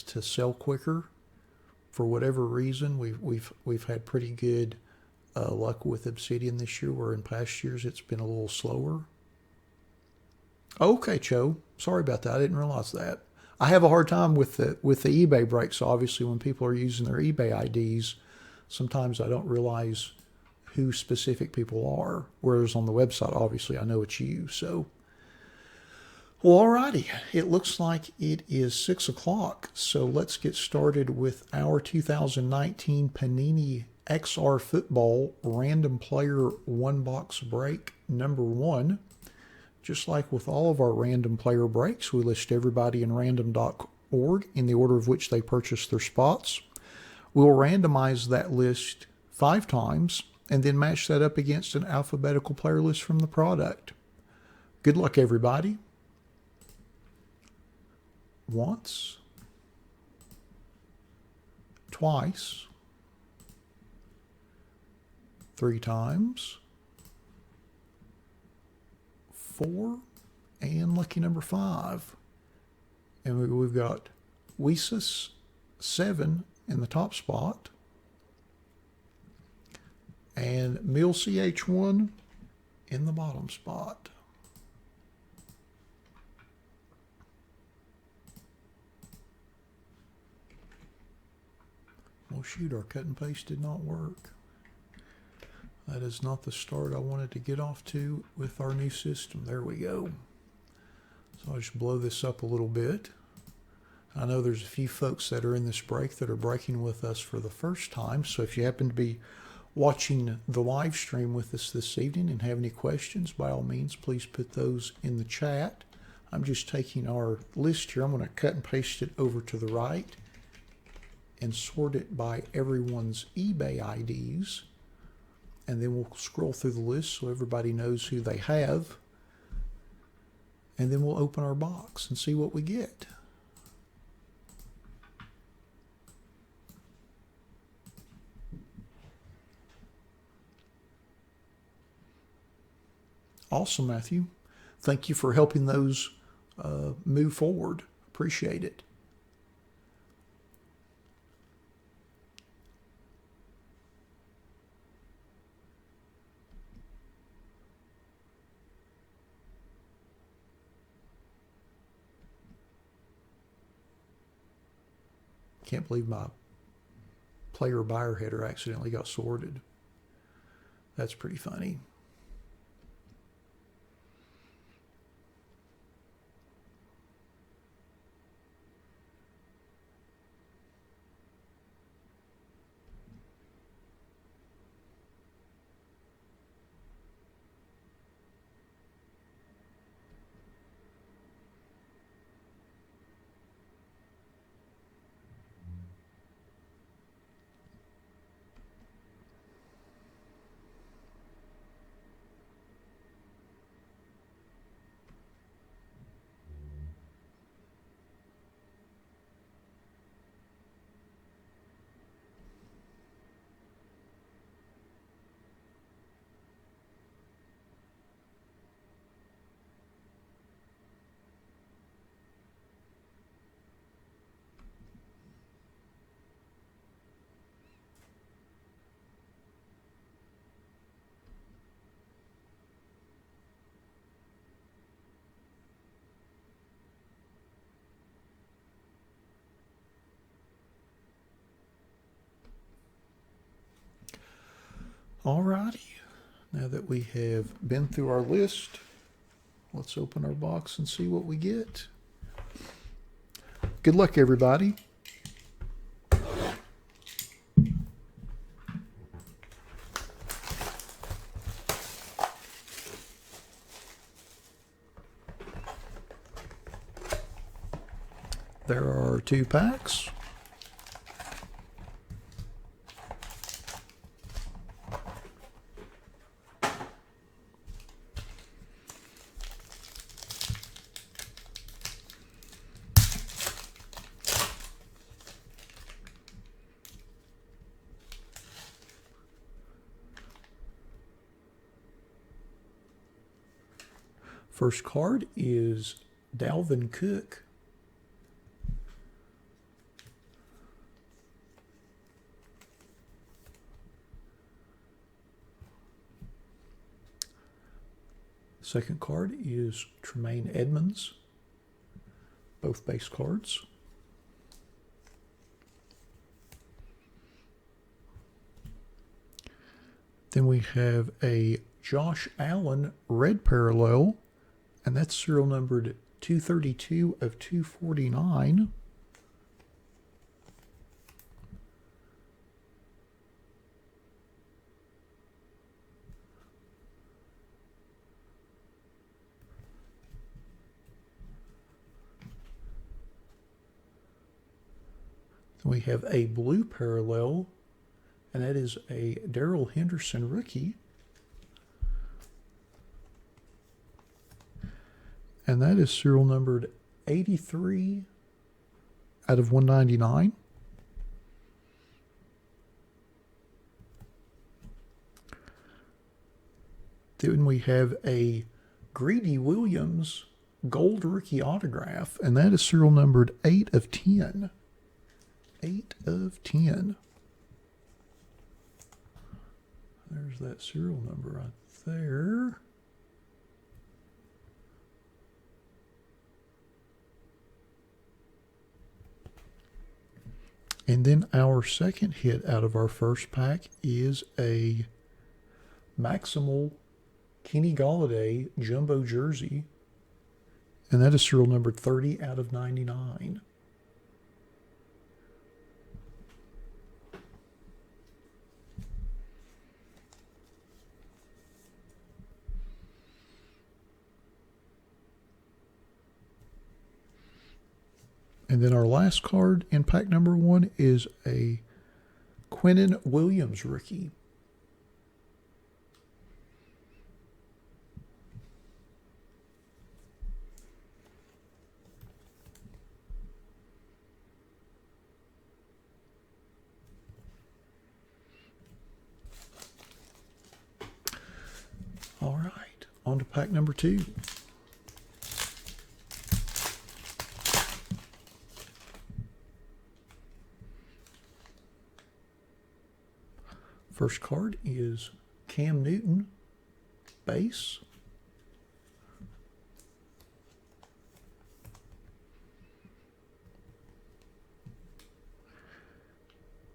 to sell quicker. For whatever reason, we've had pretty good luck with Obsidian this year, where in past years it's been a little slower. Okay, Cho. Sorry about that. I didn't realize that. I have a hard time with the eBay breaks. Obviously, when people are using their eBay IDs, sometimes I don't realize who specific people are. Whereas on the website, obviously, I know it's you. So, well, alrighty. It looks like it is 6 o'clock. So let's get started with our 2019 Panini XR Football Random Player One Box Break number 1. Just like with all of our random player breaks, we list everybody in random.org in the order of which they purchased their spots. We'll randomize that list 5 times and then match that up against an alphabetical player list from the product. Good luck, everybody. Once, twice, 3 times, 4, and lucky number 5. And we've got Weesus 7 in the top spot, and Mill CH1 in the bottom spot. Well, shoot, our cut and paste did not work. That is not the start I wanted to get off to with our new system. There we go. So I'll just blow this up a little bit. I know there's a few folks that are in this break that are breaking with us for the first time. So if you happen to be watching the live stream with us this evening and have any questions, by all means, please put those in the chat. I'm just taking our list here. I'm going to cut and paste it over to the right and sort it by everyone's eBay IDs. And then we'll scroll through the list so everybody knows who they have. And then we'll open our box and see what we get. Awesome, Matthew. Thank you for helping those move forward. Appreciate it. Can't believe my player buyer header accidentally got sorted. That's pretty funny. Alrighty, now that we have been through our list, let's open our box and see what we get. Good luck, everybody. There are 2 packs. First card is Dalvin Cook. Second card is Tremaine Edmonds, both base cards. Then we have a Josh Allen red parallel, and that's serial numbered 232 of 249. Then we have a blue parallel, and that is a Darrell Henderson rookie. And that is serial numbered 83 out of 199. Then we have a Greedy Williams gold rookie autograph, and that is serial numbered 8 of 10. 8 of 10. There's that serial number right there. And then our second hit out of our first pack is a Maximal Kenny Golladay jumbo jersey. And that is serial number 30 out of 99. And then our last card in pack number 1 is a Quinnen Williams rookie. All right, on to pack number 2. First card is Cam Newton, base.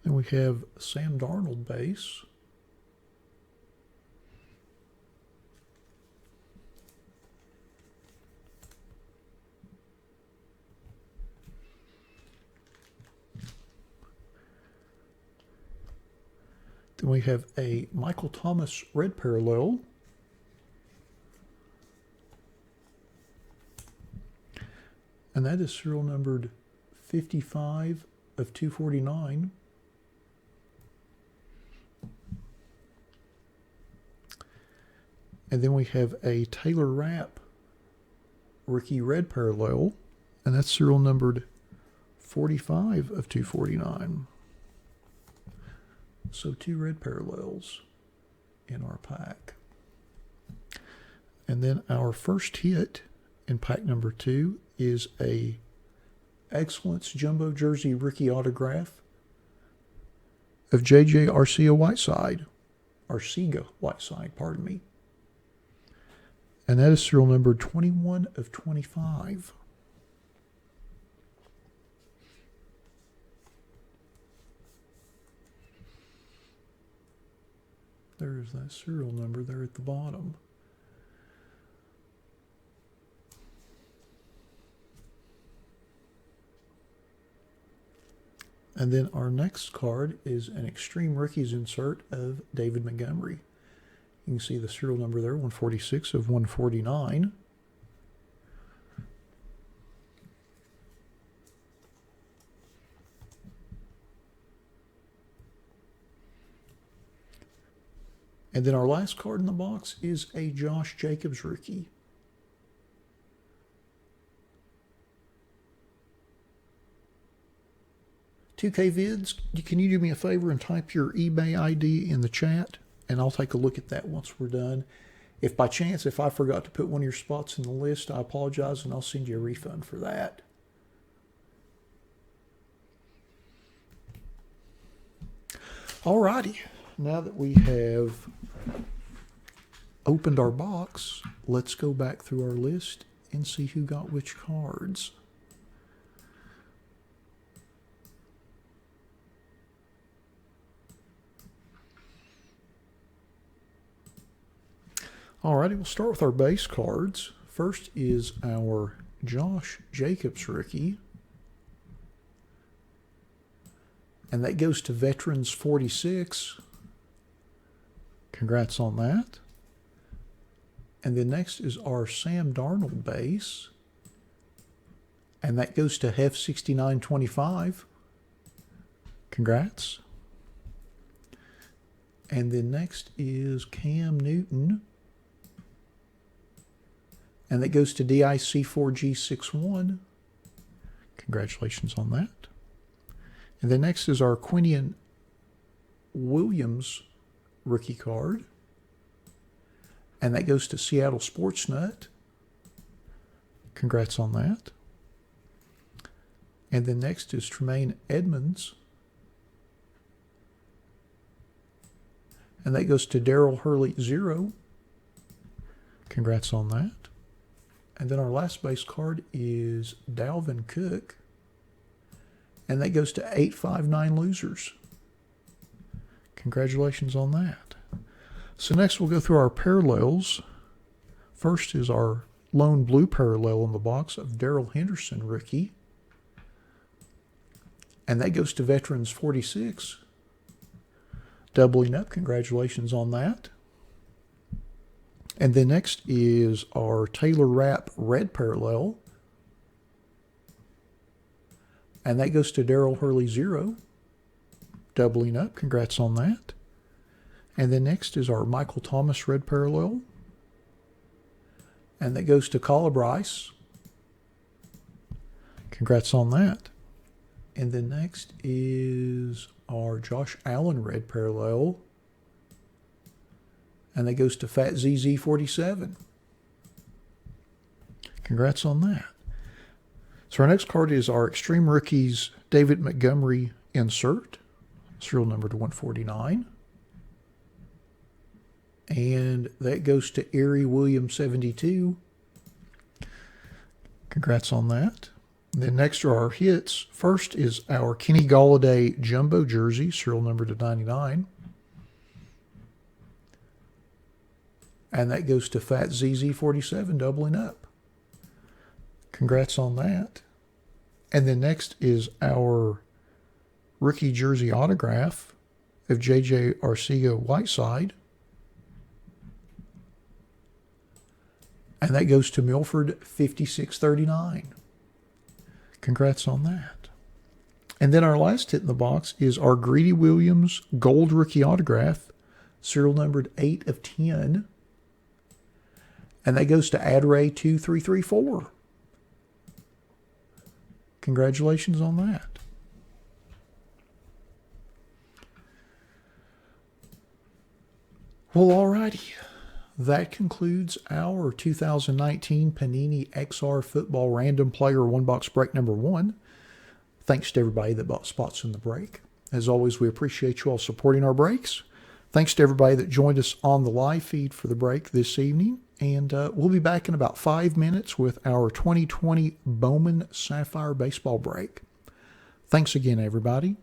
Then we have Sam Darnold, base. Then we have a Michael Thomas red parallel. And that is serial numbered 55 of 249. And then we have a Taylor Rapp rookie red parallel. And that's serial numbered 45 of 249. So 2 red parallels in our pack. And then our first hit in pack number 2 is a Excellence jumbo jersey rookie autograph of J.J. Arcega-Whiteside, pardon me. And that is serial number 21 of 25. There's that serial number there at the bottom. And then our next card is an Extreme Rookies insert of David Montgomery. You can see the serial number there, 146 of 149. And then our last card in the box is a Josh Jacobs rookie. $2K Vids, can you do me a favor and type your eBay ID in the chat? And I'll take a look at that once we're done. If by chance, if I forgot to put one of your spots in the list, I apologize and I'll send you a refund for that. Alrighty, now that we have opened our box, let's go back through our list and see who got which cards. Alrighty, we'll start with our base cards. First is our Josh Jacobs rookie. And that goes to Veterans 46. Congrats on that. And then next is our Sam Darnold base. And that goes to Hef 6925. Congrats. And then next is Cam Newton. And that goes to DIC4G61. Congratulations on that. And then next is our Quinion Williams rookie card. And that goes to Seattle Sports Nut. Congrats on that. And then next is Tremaine Edmonds. And that goes to Daryl Hurley 0. Congrats on that. And then our last base card is Dalvin Cook. And that goes to 859 Losers. Congratulations on that. So next we'll go through our parallels. First is our lone blue parallel in the box of Darrell Henderson rookie. And that goes to Veterans 46. Doubling up. Congratulations on that. And then next is our Taylor Rapp red parallel. And that goes to Daryl Hurley 0. Doubling up. Congrats on that. And then next is our Michael Thomas red parallel. And that goes to Calla Bryce. Congrats on that. And then next is our Josh Allen red parallel. And that goes to Fat ZZ 47. Congrats on that. So our next card is our Extreme Rookies David Montgomery insert. Serial number to 149. And that goes to Erie Williams 72. Congrats on that. And then next are our hits. First is our Kenny Golladay Jumbo jersey, serial number to 99. And that goes to Fat ZZ 47, doubling up. Congrats on that. And then next is our rookie jersey autograph of JJ Arcega-Whiteside. And that goes to Milford 5639. Congrats on that. And then our last hit in the box is our Greedy Williams gold rookie autograph, serial numbered 8 of 10. And that goes to Adray 2334. Congratulations on that. Well, alrighty. That concludes our 2019 Panini XR Football Random Player One Box Break number 1. Thanks to everybody that bought spots in the break. As always, we appreciate you all supporting our breaks. Thanks to everybody that joined us on the live feed for the break this evening. And we'll be back in about 5 minutes with our 2020 Bowman Sapphire Baseball break. Thanks again, everybody.